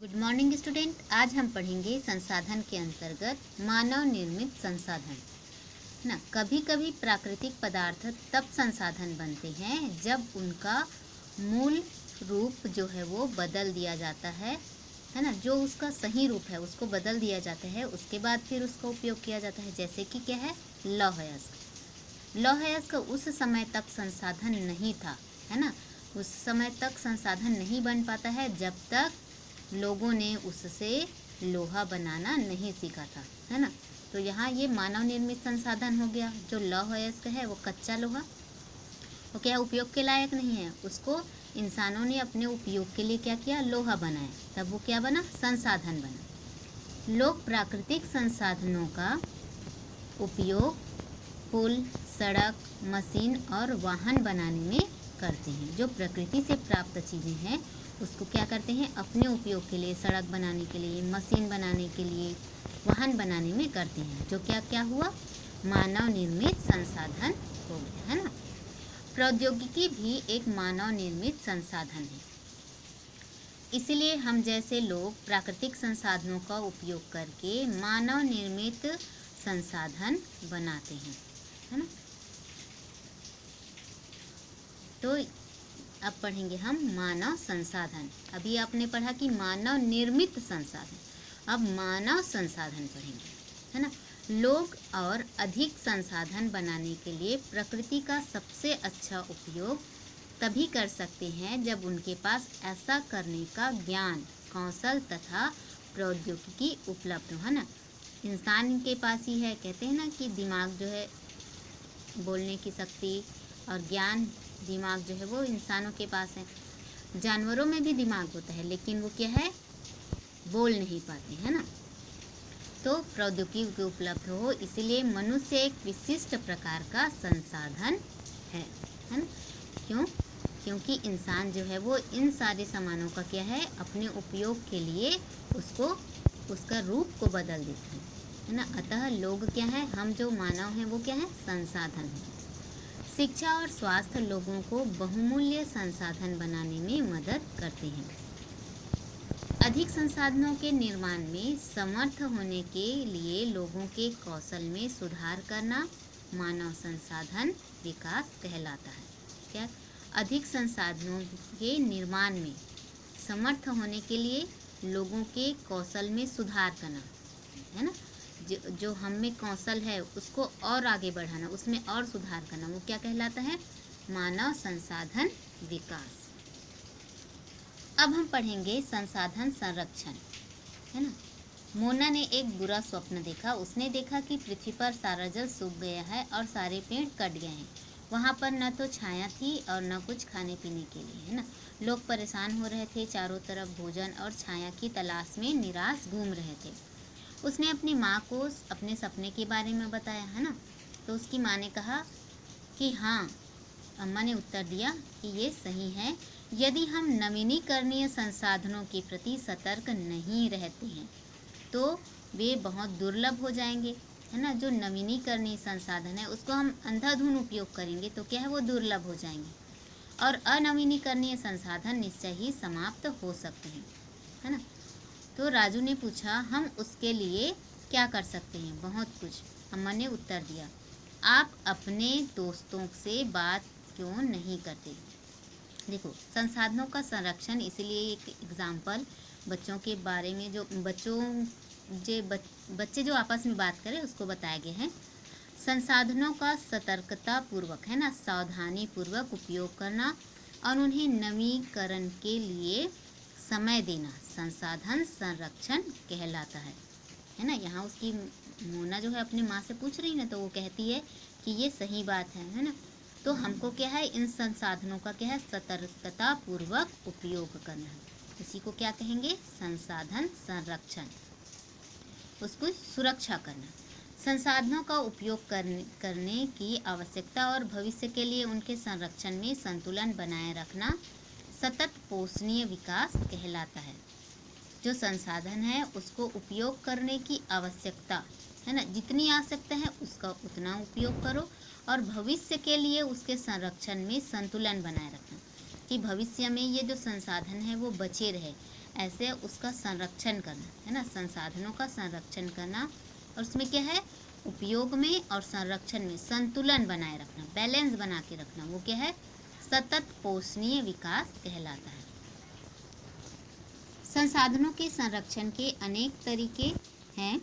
Good morning student. आज हम पढ़ेंगे संसाधन के अंतर्गत मानव निर्मित संसाधन ना। कभी कभी प्राकृतिक पदार्थ तब संसाधन बनते हैं जब उनका मूल रूप जो है वो बदल दिया जाता है ना। जो उसका सही रूप है उसको बदल दिया जाता है, उसके बाद फिर उसका उपयोग किया जाता है। जैसे कि क्या है, लौह अयस्क। लौह अयस्क उस समय तक संसाधन नहीं था, है ना। उस समय तक संसाधन नहीं बन पाता है जब तक लोगों ने उससे लोहा बनाना नहीं सीखा था, है ना। तो यहाँ ये मानव निर्मित संसाधन हो गया। जो लौह अयस्क है वो कच्चा लोहा, वो क्या उपयोग के लायक नहीं है, उसको इंसानों ने अपने उपयोग के लिए क्या किया, लोहा बनाया, तब वो क्या बना, संसाधन बना। लोग प्राकृतिक संसाधनों का उपयोग पुल, सड़क, मशीन और वाहन बनाने में करते हैं। जो प्रकृति से प्राप्त चीज़ें हैं उसको क्या करते हैं, अपने उपयोग के लिए, सड़क बनाने के लिए, मशीन बनाने के लिए, वाहन बनाने में करते हैं। जो क्या क्या हुआ, मानव निर्मित संसाधन हो गया, है ना। प्रौद्योगिकी भी एक मानव निर्मित संसाधन है। इसलिए हम जैसे लोग प्राकृतिक संसाधनों का उपयोग करके मानव निर्मित संसाधन बनाते हैं, है ना। तो अब पढ़ेंगे हम मानव संसाधन। अभी आपने पढ़ा कि मानव निर्मित संसाधन, अब मानव संसाधन पढ़ेंगे, है ना। लोग और अधिक संसाधन बनाने के लिए प्रकृति का सबसे अच्छा उपयोग तभी कर सकते हैं जब उनके पास ऐसा करने का ज्ञान, कौशल तथा प्रौद्योगिकी उपलब्ध हो, है ना। इंसान के पास ही है, कहते हैं ना कि दिमाग जो है, बोलने की शक्ति और ज्ञान, दिमाग जो है वो इंसानों के पास है। जानवरों में भी दिमाग होता है लेकिन वो क्या है, बोल नहीं पाते, है ना। तो प्रौद्योगिकी उपलब्ध हो, इसलिए मनुष्य एक विशिष्ट प्रकार का संसाधन है ना। क्यों? क्योंकि इंसान जो है वो इन सारे सामानों का क्या है, अपने उपयोग के लिए उसको, उसका रूप को बदल देता है ना। अतः लोग क्या है, हम जो मानव हैं वो क्या है, संसाधन है। शिक्षा और स्वास्थ्य लोगों को बहुमूल्य संसाधन बनाने में मदद करते हैं। अधिक संसाधनों के निर्माण में समर्थ होने के लिए लोगों के कौशल में सुधार करना मानव संसाधन विकास कहलाता है। क्या? अधिक संसाधनों के निर्माण में समर्थ होने के लिए लोगों के कौशल में सुधार करना, है ना। जो हम में कौशल है उसको और आगे बढ़ाना, उसमें और सुधार करना, वो क्या कहलाता है, मानव संसाधन विकास। अब हम पढ़ेंगे संसाधन संरक्षण, है ना। मोना ने एक बुरा स्वप्न देखा। उसने देखा कि पृथ्वी पर सारा जल सूख गया है और सारे पेड़ कट गए हैं। वहाँ पर न तो छाया थी और न कुछ खाने पीने के लिए, है ना। लोग परेशान हो रहे थे, चारों तरफ भोजन और छाया की तलाश में निराश घूम रहे थे। उसने अपनी माँ को अपने सपने के बारे में बताया, है ना। तो उसकी माँ ने कहा कि हाँ, अम्मा ने उत्तर दिया कि ये सही है। यदि हम नवीनीकरणीय संसाधनों के प्रति सतर्क नहीं रहते हैं तो वे बहुत दुर्लभ हो जाएंगे, है ना। जो नवीनीकरणीय संसाधन है उसको हम अंधाधुंध उपयोग करेंगे तो क्या है, वो दुर्लभ हो जाएंगे और अनवीनीकरणीय संसाधन निश्चय ही समाप्त हो सकते हैं, है ना। तो राजू ने पूछा, हम उसके लिए क्या कर सकते हैं? बहुत कुछ, अम्मा ने उत्तर दिया। आप अपने दोस्तों से बात क्यों नहीं करते? देखो, संसाधनों का संरक्षण, इसलिए एक एग्जाम्पल बच्चों के बारे में, जो बच्चे जो आपस में बात करें उसको बताया गया है। संसाधनों का सतर्कता पूर्वक, है ना, सावधानी पूर्वक उपयोग करना और उन्हें नवीकरण के लिए समय देना संसाधन संरक्षण कहलाता है ना। यहाँ उसकी मोना जो है अपनी माँ से पूछ रही है ना, तो वो कहती है कि ये सही बात है ना। तो हमको क्या है, इन संसाधनों का क्या है, सतर्कता पूर्वक उपयोग करना है। इसी को क्या कहेंगे, संसाधन संरक्षण, उसको सुरक्षा करना। संसाधनों का उपयोग करने की आवश्यकता और भविष्य के लिए उनके संरक्षण में संतुलन बनाए रखना सतत पोषणीय विकास कहलाता है। जो संसाधन है उसको उपयोग करने की आवश्यकता, है ना, जितनी आवश्यकता है उसका उतना उपयोग करो और भविष्य के लिए उसके संरक्षण में संतुलन बनाए रखना कि भविष्य में ये जो संसाधन है वो बचे रहे, ऐसे उसका संरक्षण करना, है ना, संसाधनों का संरक्षण करना। और उसमें क्या है, उपयोग में और संरक्षण में संतुलन बनाए रखना, बैलेंस बना के रखना, वो क्या है, सतत पोषणीय विकास कहलाता है। संसाधनों के संरक्षण के अनेक तरीके हैं।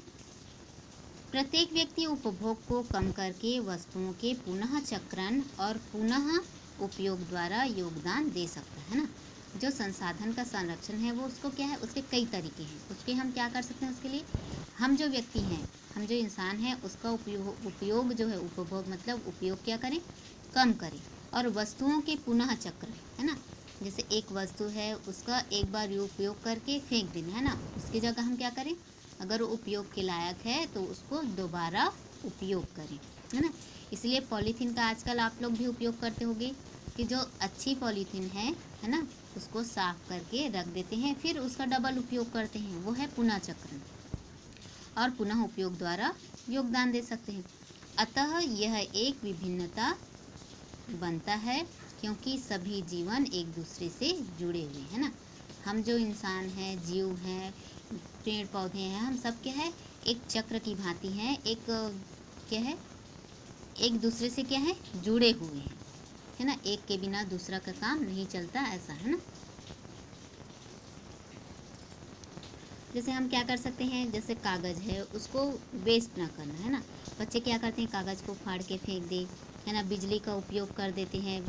प्रत्येक व्यक्ति उपभोग को कम करके वस्तुओं के पुनः चक्रण और पुनः उपयोग द्वारा योगदान दे सकता है ना। जो संसाधन का संरक्षण है वो उसको क्या है, उसके कई तरीके हैं। उसके हम क्या कर सकते हैं, उसके लिए हम जो व्यक्ति हैं, हम जो इंसान हैं, उसका उपयोग जो है, उपभोग मतलब उपयोग क्या करें, कम करें। और वस्तुओं के पुनः चक्र, है ना, जैसे एक वस्तु है उसका एक बार उपयोग करके फेंक देना, है ना, उसकी जगह हम क्या करें, अगर वो उपयोग के लायक है तो उसको दोबारा उपयोग करें, है ना। इसलिए पॉलीथीन का आजकल आप लोग भी उपयोग करते होंगे कि जो अच्छी पॉलीथीन है ना, उसको साफ करके रख देते हैं, फिर उसका डबल उपयोग करते हैं, वो है पुनः चक्रण और पुनः उपयोग द्वारा योगदान दे सकते हैं। अतः यह एक विभिन्नता बनता है क्योंकि सभी जीवन एक दूसरे से जुड़े हुए हैं ना। हम जो इंसान हैं, जीव हैं, पेड़ पौधे हैं, हम सब क्या है, एक चक्र की भांति हैं, एक क्या है, एक दूसरे से क्या है, जुड़े हुए हैं, है ना। एक के बिना दूसरा का काम नहीं चलता, ऐसा है ना। जैसे हम क्या कर सकते हैं, जैसे कागज़ है उसको वेस्ट ना करना, है ना। बच्चे क्या करते हैं, कागज़ को फाड़ के फेंक दे, है ना, बिजली का उपयोग कर देते हैं,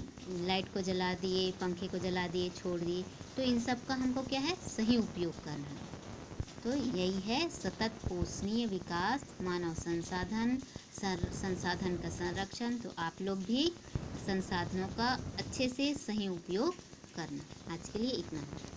लाइट को जला दिए, पंखे को जला दिए, छोड़ दिए। तो इन सब का हमको क्या है, सही उपयोग करना है। तो यही है सतत पोषणीय विकास, मानव संसाधन, संसाधन का संरक्षण। तो आप लोग भी संसाधनों का अच्छे से सही उपयोग करना। आज के लिए इतना।